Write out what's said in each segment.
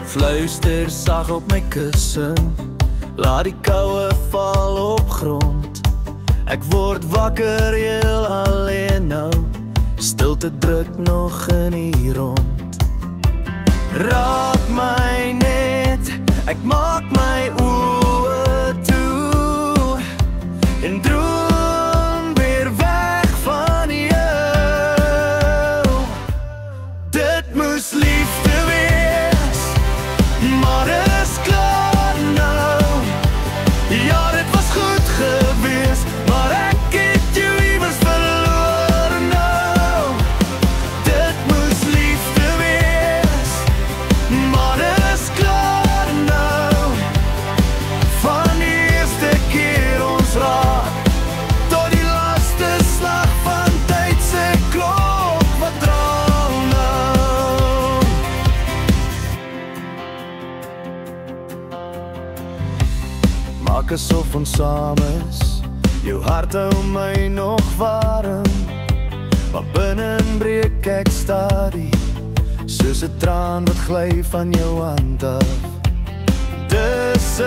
Fluister sag op my kussen, laat die koue val op grond. Ek word wakker heel alleen nou, stilte druk nog in die rond. Raak my net, ek maak my oë toe en droom weer weg van jou. Dit moes liefde wees, maar is klaar nou. Ja, dit was goed gewees, maar ek het jou iewers verloor nou. Dit moes liefde wees, maar is klaar nou. Van die eerste keer ons raak, tot die laaste slag van tyd se klok wat draal nou. Maak asof ons saam is, jou hart hou my nog warm, maar binnen breek ek stadie, soos 'n traan wat gly van jou hand af. Dis 'n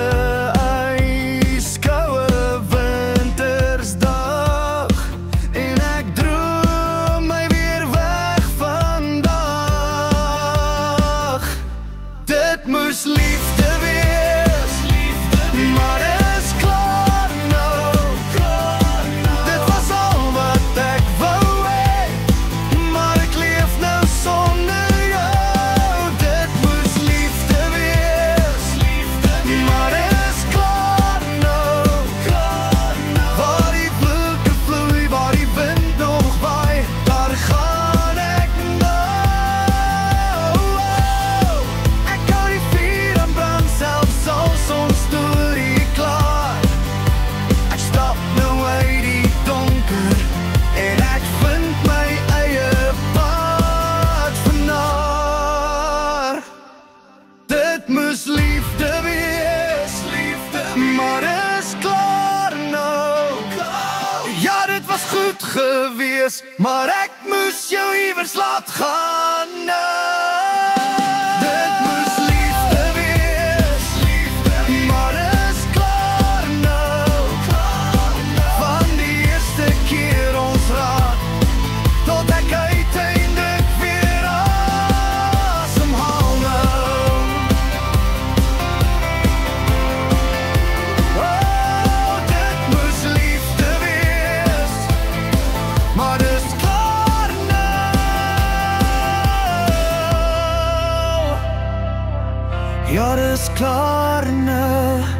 ijskoue wintersdag en ek droom my weer weg vandag. Dit moes liefde wees, maar is klaar nou. Dit was al wat ek wou hê, maar ek leef nou sonder jou. Dit moes liefde wees, maar is klaar nou. Waar die wolke vloei, waar die wind nog waai, daar gaan ek nou. Ek hou die vuur aan brand, selfs als ons storie klaar. Ek stap nou uit die donker en ek vind my eie pad vandaar. Dit moes liefde wees, maar is klaar nou. Ja, dit was goed gewees, maar ek moes jou iewers laat gaan nou. Dit moes liefde wees, maar is klaar nou. Van die eerste keer ons raak, tot ek uiteindelik weer asemhaal nou. Oh, dit moes liefde wees, maar is klaar nou. Ja, dis klaar nou.